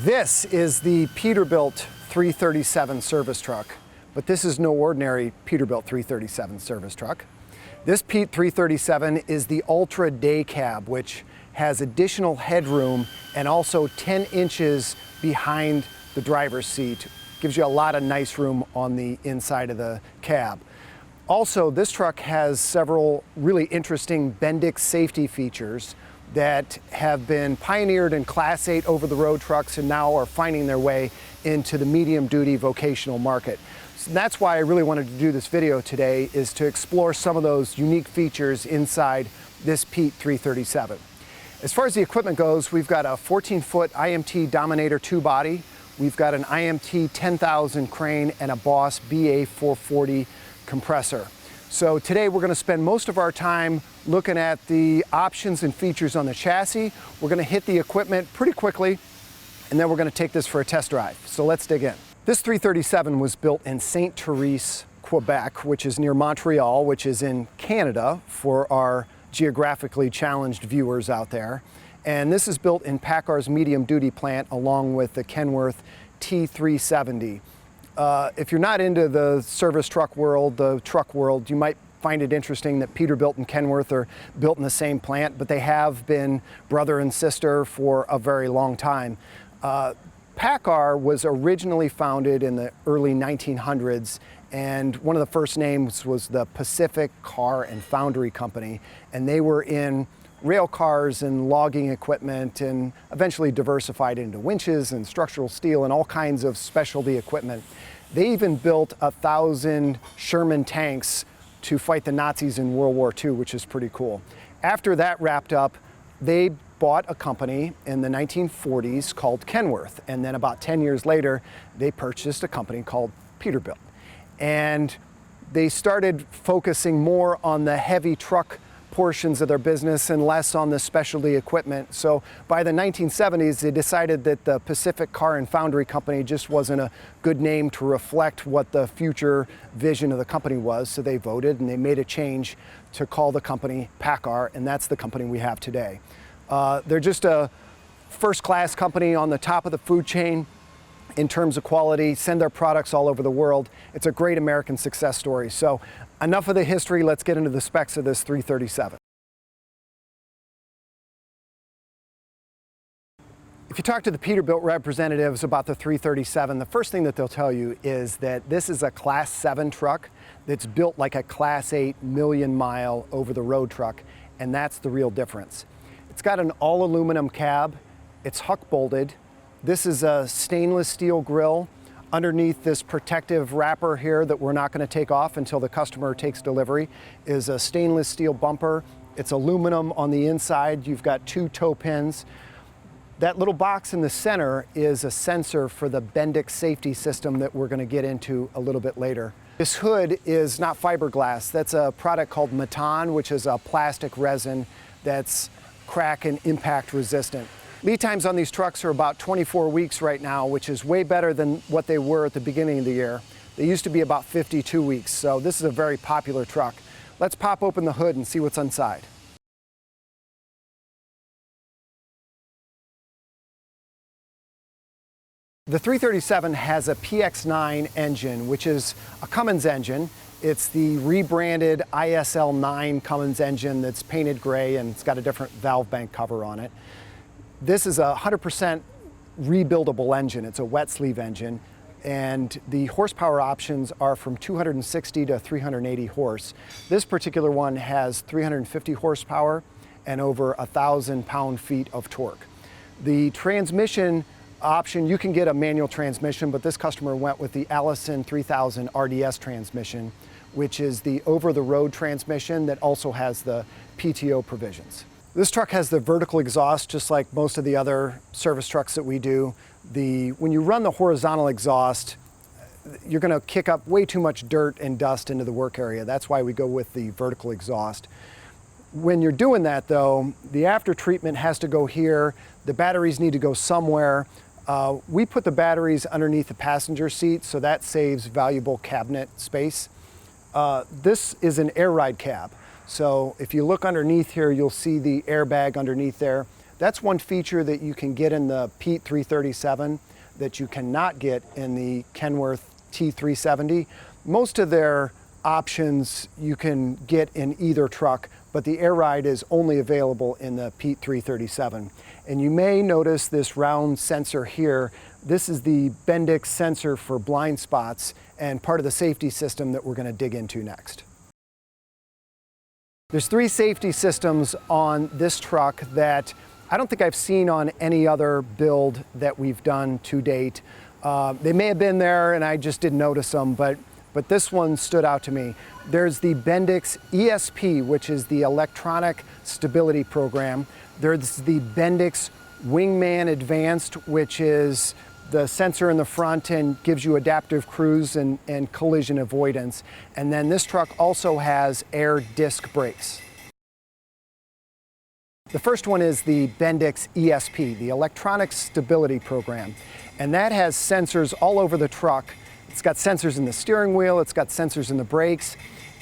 This is the Peterbilt 337 service truck, but this is no ordinary Peterbilt 337 service truck. This Pete 337 is the Ultra Day Cab, which has additional headroom and also 10 inches behind the driver's seat. Gives you a lot of nice room on the inside of the cab. Also, this truck has several really interesting Bendix safety features that have been pioneered in Class 8 over-the-road trucks and now are finding their way into the medium-duty vocational market. So that's why I really wanted to do this video today, is to explore some of those unique features inside this Pete 337. As far as the equipment goes, we've got a 14-foot IMT Dominator 2-body, we've got an IMT 10,000 crane, and a Boss BA 440 compressor. So today we're going to spend most of our time looking at the options and features on the chassis. We're going to hit the equipment pretty quickly, and then we're going to take this for a test drive. So let's dig in. This 337 was built in Saint Therese, Quebec, which is near Montreal, which is in Canada for our geographically challenged viewers out there. And this is built in PACCAR's medium-duty plant along with the Kenworth T370. If you're not into the service truck world, the truck world, you might find it interesting that Peterbilt and Kenworth are built in the same plant, but they have been brother and sister for a very long time. PACCAR was originally founded in the early 1900s, and one of the first names was the Pacific Car and Foundry Company, and they were in rail cars and logging equipment, and eventually diversified into winches and structural steel and all kinds of specialty equipment. They even built 1,000 Sherman tanks to fight the Nazis in World War II, which is pretty cool. After that wrapped up, they bought a company in the 1940s called Kenworth, and then about 10 years later, they purchased a company called Peterbilt. And they started focusing more on the heavy truck portions of their business and less on the specialty equipment. So by the 1970s, they decided that the Pacific Car and Foundry Company just wasn't a good name to reflect what the future vision of the company was. So they voted and they made a change to call the company PACCAR, and that's the company we have today. They're just a first-class company on the top of the food chain in terms of quality, send their products all over the world. It's a great American success story. So enough of the history, let's get into the specs of this 337. If you talk to the Peterbilt representatives about the 337, the first thing that they'll tell you is that this is a Class 7 truck that's built like a Class 8 million-mile over-the-road truck, and that's the real difference. It's got an all-aluminum cab, it's huck-bolted. This is a stainless steel grille. Underneath this protective wrapper here that we're not going to take off until the customer takes delivery is a stainless steel bumper. It's aluminum on the inside. You've got 2 toe pins. That little box in the center is a sensor for the Bendix safety system that we're going to get into a little bit later. This hood is not fiberglass. That's a product called Maton, which is a plastic resin that's crack and impact resistant. Lead times on these trucks are about 24 weeks right now, which is way better than what they were at the beginning of the year. They used to be about 52 weeks, so this is a very popular truck. Let's pop open the hood and see what's inside. The 337 has a PX9 engine, which is a Cummins engine. It's the rebranded ISL9 Cummins engine that's painted gray, and it's got a different valve bank cover on it. This is a 100% rebuildable engine. It's a wet sleeve engine, and the horsepower options are from 260 to 380 horse. This particular one has 350 horsepower and over 1,000 pound-feet of torque. The transmission option, you can get a manual transmission, but this customer went with the Allison 3000 RDS transmission, which is the over-the-road transmission that also has the PTO provisions. This truck has the vertical exhaust, just like most of the other service trucks that we do. When you run the horizontal exhaust, you're going to kick up way too much dirt and dust into the work area. That's why we go with the vertical exhaust. When you're doing that, though, the after treatment has to go here. The batteries need to go somewhere. We put the batteries underneath the passenger seat, so that saves valuable cabinet space. This is an air ride cab. So if you look underneath here, you'll see the airbag underneath there. That's one feature that you can get in the Pete 337 that you cannot get in the Kenworth T370. Most of their options you can get in either truck, but the air ride is only available in the Pete 337. And you may notice this round sensor here. This is the Bendix sensor for blind spots and part of the safety system that we're going to dig into next. There's 3 safety systems on this truck that I don't think I've seen on any other build that we've done to date. They may have been there and I just didn't notice them, but this one stood out to me. There's the Bendix ESP, which is the electronic stability program. There's the Bendix Wingman Advanced, which is the sensor in the front and gives you adaptive cruise and collision avoidance. And then this truck also has air disc brakes. The first one is the Bendix ESP, the electronic stability program. And that has sensors all over the truck. It's got sensors in the steering wheel, it's got sensors in the brakes,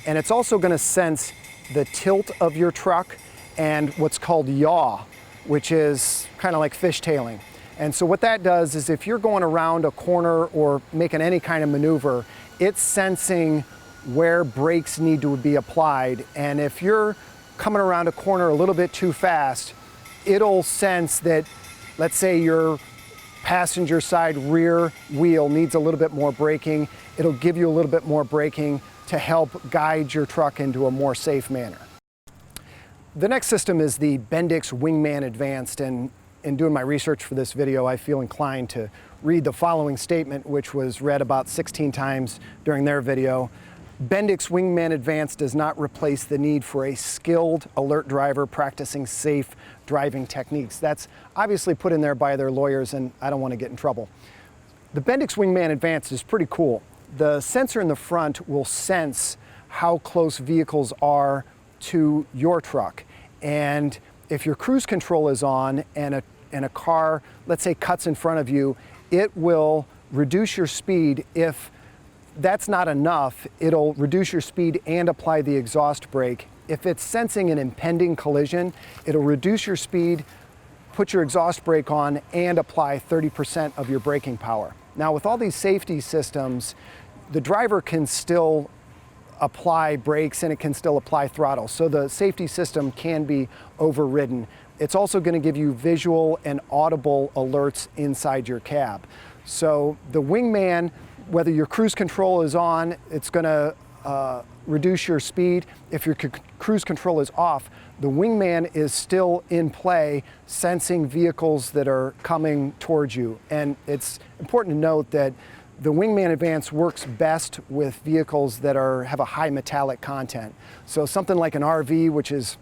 and it's also going to sense the tilt of your truck and what's called yaw, which is kind of like fishtailing. And so what that does is if you're going around a corner or making any kind of maneuver, it's sensing where brakes need to be applied. And if you're coming around a corner a little bit too fast, it'll sense that, let's say your passenger side rear wheel needs a little bit more braking. It'll give you a little bit more braking to help guide your truck into a more safe manner. The next system is the Bendix Wingman Advanced, and in doing my research for this video, I feel inclined to read the following statement, which was read about 16 times during their video. Bendix Wingman Advanced does not replace the need for a skilled, alert driver practicing safe driving techniques. That's obviously put in there by their lawyers, and I don't want to get in trouble. The Bendix Wingman Advanced is pretty cool. The sensor in the front will sense how close vehicles are to your truck. And if your cruise control is on and a car, let's say, cuts in front of you, it will reduce your speed. If that's not enough, it'll reduce your speed and apply the exhaust brake. If it's sensing an impending collision, it'll reduce your speed, put your exhaust brake on, and apply 30% of your braking power. Now, with all these safety systems, the driver can still apply brakes and it can still apply throttle. So the safety system can be overridden. It's also going to give you visual and audible alerts inside your cab. So the Wingman, whether your cruise control is on, it's going to reduce your speed. If your cruise control is off, the Wingman is still in play, sensing vehicles that are coming towards you. And it's important to note that the Wingman Advanced works best with vehicles that have a high metallic content. So something like an RV, which is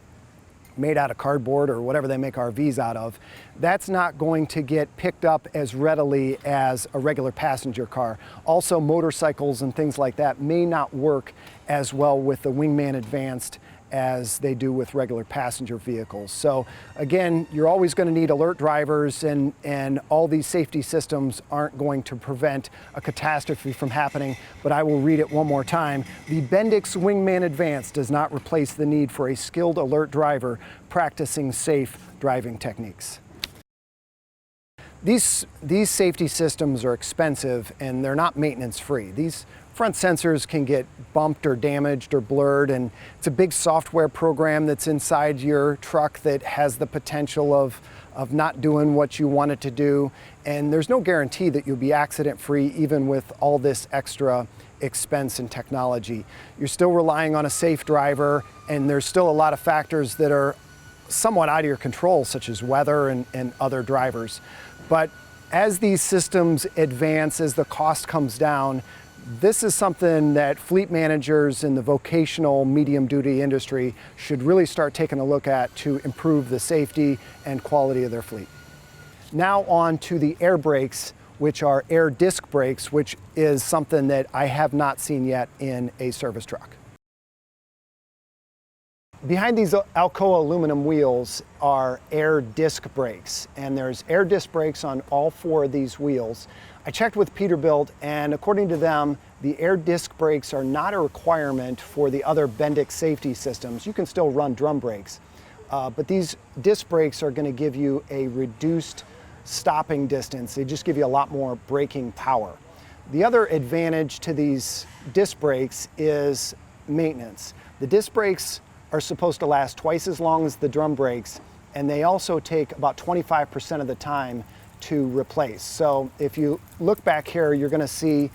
made out of cardboard or whatever they make RVs out of, that's not going to get picked up as readily as a regular passenger car. Also, motorcycles and things like that may not work as well with the Wingman Advanced as they do with regular passenger vehicles. So again, you're always going to need alert drivers, and all these safety systems aren't going to prevent a catastrophe from happening, but I will read it one more time. The Bendix Wingman Advanced does not replace the need for a skilled alert driver practicing safe driving techniques. These safety systems are expensive and they're not maintenance free. These front sensors can get bumped or damaged or blurred, and it's a big software program that's inside your truck that has the potential of not doing what you want it to do. And there's no guarantee that you'll be accident free even with all this extra expense and technology. You're still relying on a safe driver, and there's still a lot of factors that are somewhat out of your control, such as weather and other drivers. But as these systems advance, as the cost comes down, this is something that fleet managers in the vocational medium-duty industry should really start taking a look at to improve the safety and quality of their fleet. Now on to the air brakes, which are air disc brakes, which is something that I have not seen yet in a service truck. Behind these Alcoa aluminum wheels are air disc brakes, and there's air disc brakes on all 4 of these wheels. I checked with Peterbilt, and according to them, the air disc brakes are not a requirement for the other Bendix safety systems. You can still run drum brakes. but these disc brakes are going to give you a reduced stopping distance. They just give you a lot more braking power. The other advantage to these disc brakes is maintenance. The disc brakes are supposed to last twice as long as the drum brakes, and they also take about 25% of the time to replace. So if you look back here, you're going to see,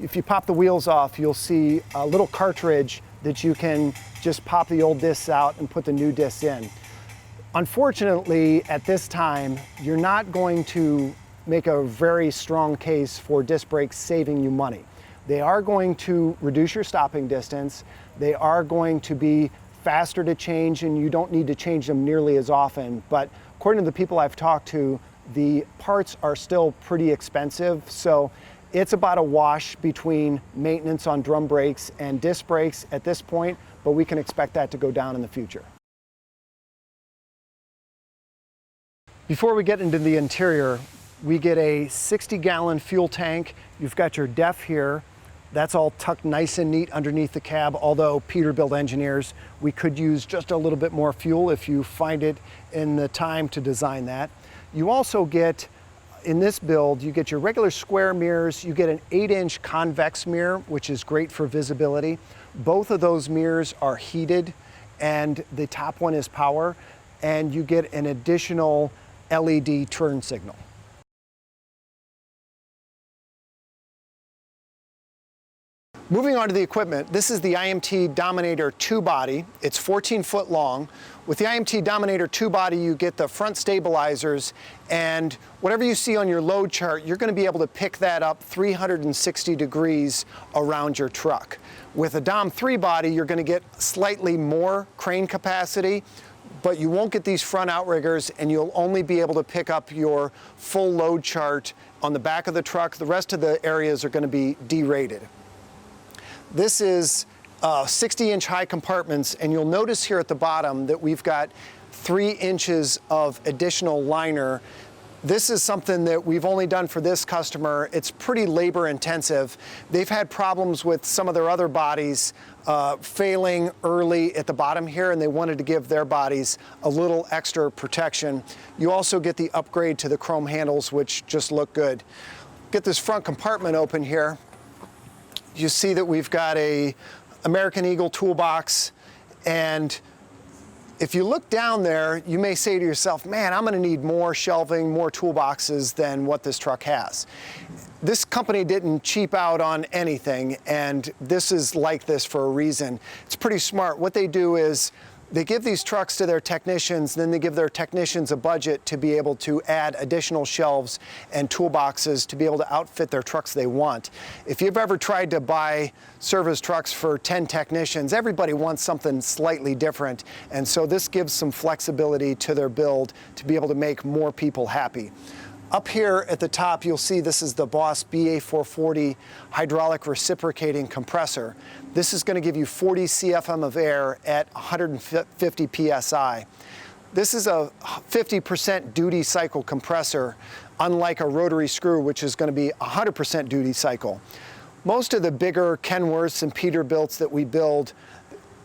if you pop the wheels off, you'll see a little cartridge that you can just pop the old discs out and put the new discs in. Unfortunately, at this time, you're not going to make a very strong case for disc brakes saving you money. They are going to reduce your stopping distance. They are going to be faster to change, and you don't need to change them nearly as often. But according to the people I've talked to, the parts are still pretty expensive. So it's about a wash between maintenance on drum brakes and disc brakes at this point, but we can expect that to go down in the future. Before we get into the interior, we get a 60-gallon fuel tank. You've got your DEF here. That's all tucked nice and neat underneath the cab, although Peterbilt engineers, we could use just a little bit more fuel if you find it in the time to design that. You also get, in this build, you get your regular square mirrors, you get an 8-inch convex mirror, which is great for visibility. Both of those mirrors are heated, and the top one is power, and you get an additional LED turn signal. Moving on to the equipment, this is the IMT Dominator 2-body. It's 14 foot long. With the IMT Dominator 2-body, you get the front stabilizers, and whatever you see on your load chart, you're going to be able to pick that up 360 degrees around your truck. With a Dom 3-body, you're going to get slightly more crane capacity, but you won't get these front outriggers, and you'll only be able to pick up your full load chart on the back of the truck. The rest of the areas are going to be derated. This is 60-inch high compartments, and you'll notice here at the bottom that we've got 3 inches of additional liner. This is something that we've only done for this customer. It's pretty labor intensive. They've had problems with some of their other bodies failing early at the bottom here, and they wanted to give their bodies a little extra protection. You also get the upgrade to the chrome handles, which just look good. Get this front compartment open here. You see that we've got a American Eagle toolbox, and if you look down there, you may say to yourself, man, I'm going to need more shelving, more toolboxes than what this truck has. This company didn't cheap out on anything, and this is like this for a reason. It's pretty smart. What they do is they give these trucks to their technicians, then they give their technicians a budget to be able to add additional shelves and toolboxes to be able to outfit their trucks they want. If you've ever tried to buy service trucks for 10 technicians, everybody wants something slightly different, and so this gives some flexibility to their build to be able to make more people happy. Up here at the top, you'll see this is the Boss BA440 hydraulic reciprocating compressor. This is going to give you 40 CFM of air at 150 PSI. This is a 50% duty cycle compressor, unlike a rotary screw, which is going to be 100% duty cycle. Most of the bigger Kenworths and Peterbilts that we build,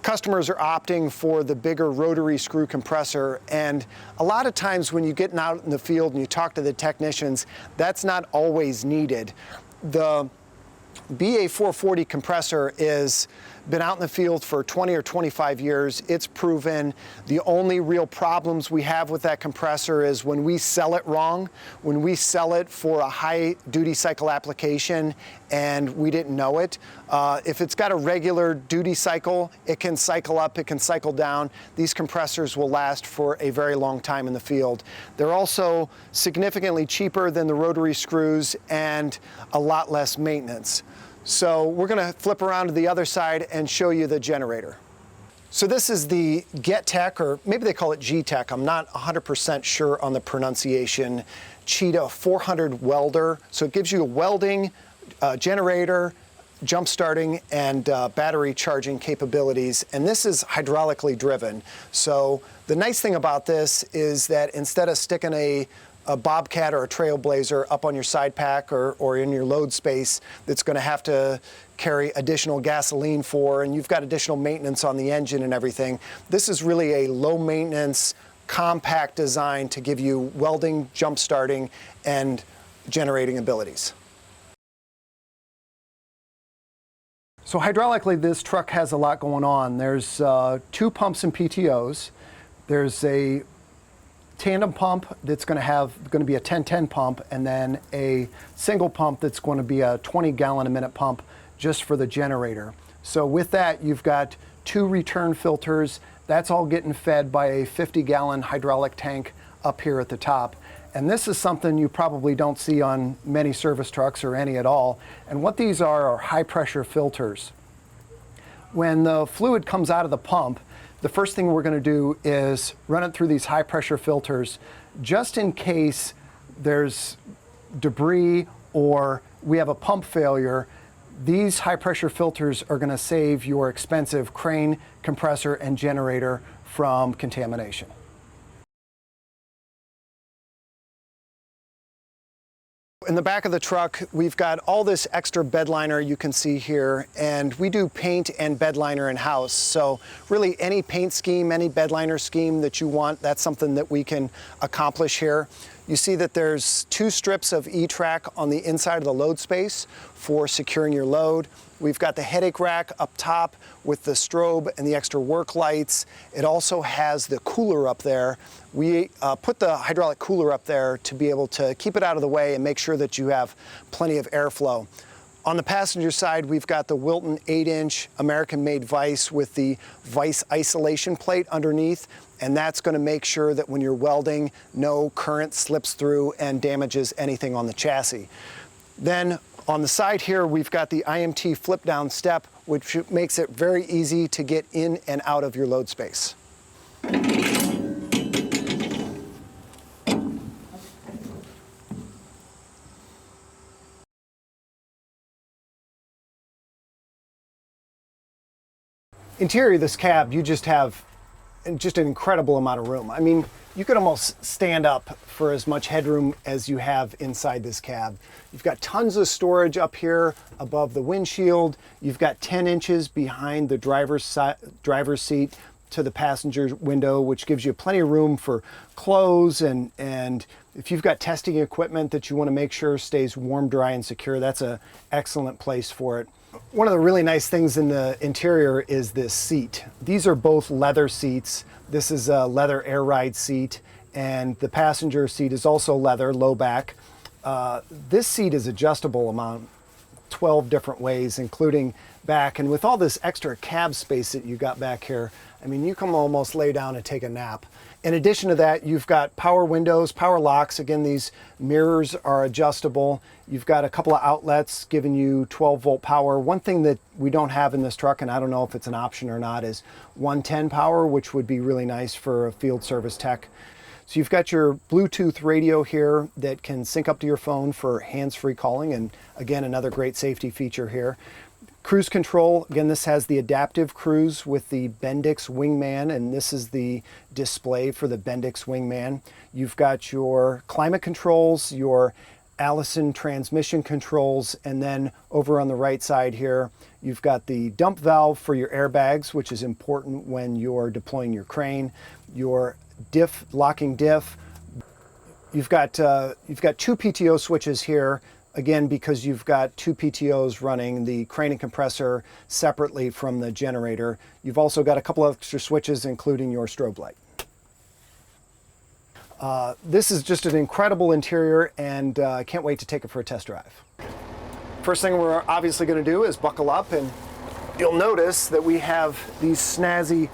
customers are opting for the bigger rotary screw compressor, and a lot of times when you get out in the field and you talk to the technicians, that's not always needed. The BA440 compressor is been out in the field for 20 or 25 years. It's proven. The only real problems we have with that compressor is when we sell it wrong, when we sell it for a high duty cycle application and we didn't know it. If it's got a regular duty cycle, it can cycle up, it can cycle down. These compressors will last for a very long time in the field. They're also significantly cheaper than the rotary screws and a lot less maintenance. So we're going to flip around to the other side and show you the generator. So this is the GetTech, or maybe they call it GTech. I'm not 100% sure on the pronunciation. Cheetah 400 welder. So it gives you a welding, generator, jump starting, and battery charging capabilities. And this is hydraulically driven. So the nice thing about this is that instead of sticking a a Bobcat or a Trailblazer up on your side pack or in your load space that's going to have to carry additional gasoline for, and you've got additional maintenance on the engine and everything. This is really a low maintenance, compact design to give you welding, jump starting, and generating abilities. So hydraulically, this truck has a lot going on. There's 2 pumps and PTOs. There's a tandem pump that's going to be a 1010 pump, and then a single pump that's going to be a 20 gallon a minute pump just for the generator. So with that, you've got 2 return filters. That's all getting fed by a 50 gallon hydraulic tank up here at the top. And this is something you probably don't see on many service trucks or any at all. And what these are high pressure filters. When the fluid comes out of the pump, the first thing we're going to do is run it through these high pressure filters just in case there's debris or we have a pump failure. These high pressure filters are going to save your expensive crane, compressor, and generator from contamination. In the back of the truck, we've got all this extra bed liner you can see here, and we do paint and bed liner in-house. So really any paint scheme, any bed liner scheme that you want, that's something that we can accomplish here. You see that there's 2 strips of E-track on the inside of the load space for securing your load. We've got the headache rack up top with the strobe and the extra work lights. It also has the cooler up there. We put the hydraulic cooler up there to be able to keep it out of the way and make sure that you have plenty of airflow. On the passenger side, we've got the Wilton 8-inch American-made vise with the vise isolation plate underneath, and that's going to make sure that when you're welding, no current slips through and damages anything on the chassis. Then on the side here, we've got the IMT flip-down step, which makes it very easy to get in and out of your load space. Interior of this cab, you just have an incredible amount of room. I mean, you could almost stand up for as much headroom as you have inside this cab. You've got tons of storage up here above the windshield. You've got 10 inches behind the driver's seat to the passenger window, which gives you plenty of room for clothes, and if you've got testing equipment that you want to make sure stays warm, dry, and secure, that's an excellent place for it. One of the really nice things in the interior is this seat. These are both leather seats. This is a leather air ride seat, and the passenger seat is also leather, low back. This seat is adjustable among 12 different ways, including back. And with all this extra cab space that you got back here, I mean, you can almost lay down and take a nap. In addition to that, you've got power windows, power locks. Again, these mirrors are adjustable. You've got a couple of outlets giving you 12-volt power. One thing that we don't have in this truck, and I don't know if it's an option or not, is 110 power, which would be really nice for a field service tech. So you've got your Bluetooth radio here that can sync up to your phone for hands-free calling, and again, another great safety feature here. Cruise control, again, this has the adaptive cruise with the Bendix Wingman, and this is the display for the Bendix Wingman. You've got your climate controls, your Allison transmission controls, and then over on the right side here, you've got the dump valve for your airbags, which is important when you're deploying your crane, your diff, locking diff. You've got 2 PTO switches here, again, because you've got 2 PTOs running the crane and compressor separately from the generator. You've also got a couple of extra switches, including your strobe light. This is just an incredible interior, and I can't wait to take it for a test drive. First thing we're obviously going to do is buckle up, and you'll notice that we have these snazzy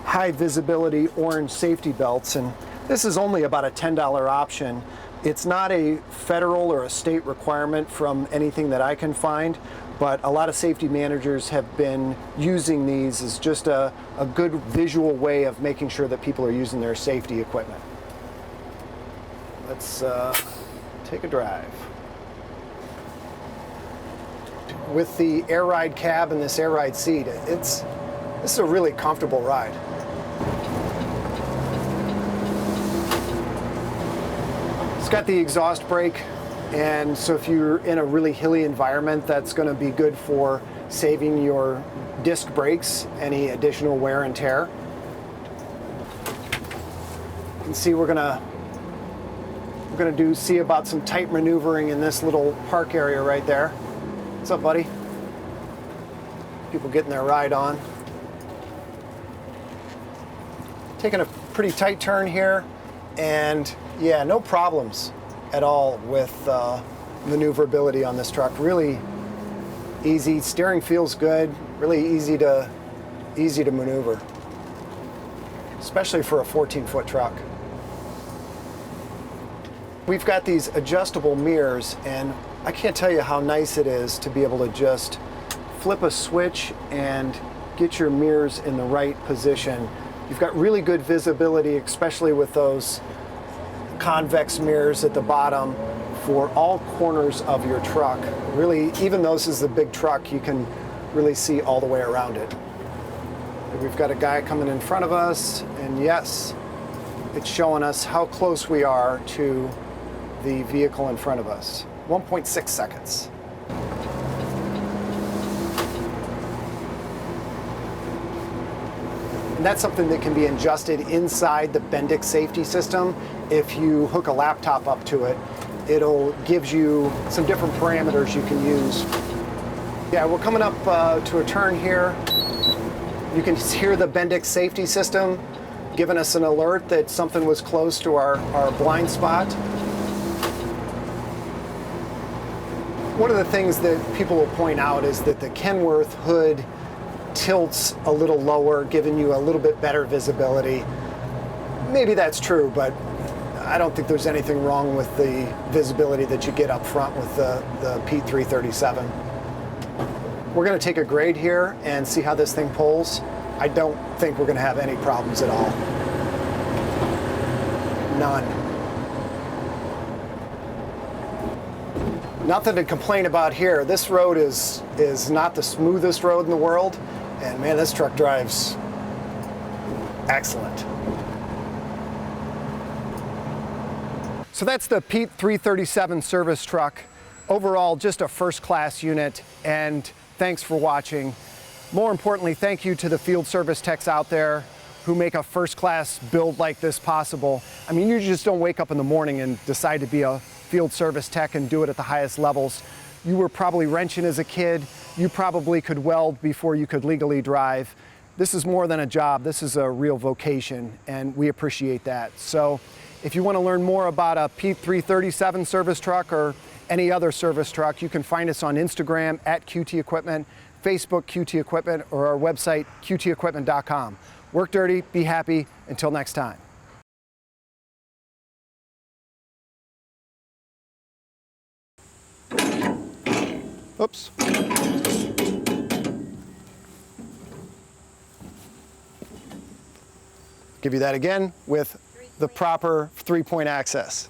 high visibility orange safety belts, and this is only about a $10 option. It's not a federal or a state requirement from anything that I can find, but a lot of safety managers have been using these as just a good visual way of making sure that people are using their safety equipment. Let's take a drive. With the air ride cab and this air ride seat, this is a really comfortable ride. It's got the exhaust brake, and so if you're in a really hilly environment, that's going to be good for saving your disc brakes any additional wear and tear. You can see we're gonna see about some tight maneuvering in this little park area right there. What's up, buddy? People getting their ride on. Taking a pretty tight turn here, and yeah, no problems at all with maneuverability on this truck. Really easy. Steering feels good. Really easy to maneuver, especially for a 14-foot truck. We've got these adjustable mirrors, and I can't tell you how nice it is to be able to just flip a switch and get your mirrors in the right position. You've got really good visibility, especially with those convex mirrors at the bottom for all corners of your truck. Really, even though this is a big truck, you can really see all the way around it. We've got a guy coming in front of us, and yes, it's showing us how close we are to the vehicle in front of us. 1.6 seconds. And that's something that can be adjusted inside the Bendix safety system. If you hook a laptop up to it, it'll give you some different parameters you can use. Yeah, we're coming up to a turn here. You can hear the Bendix safety system giving us an alert that something was close to our blind spot. One of the things that people will point out is that the Kenworth hood tilts a little lower, giving you a little bit better visibility. Maybe that's true, but I don't think there's anything wrong with the visibility that you get up front with the Pete 337. We're going to take a grade here and see how this thing pulls. I don't think we're going to have any problems at all. None. Nothing to complain about here. This road is not the smoothest road in the world, and man, this truck drives excellent. So that's the Pete 337 service truck. Overall, just a first-class unit, and thanks for watching. More importantly, thank you to the field service techs out there who make a first-class build like this possible. I mean, you just don't wake up in the morning and decide to be a field service tech and do it at the highest levels. You were probably wrenching as a kid. You probably could weld before you could legally drive. This is more than a job. This is a real vocation, and we appreciate that. So if you want to learn more about a Pete 337 service truck or any other service truck, you can find us on Instagram at QT Equipment, Facebook QT Equipment, or our website qtequipment.com. Work dirty, be happy. Until next time. Oops. Give you that again with the proper 3-point access.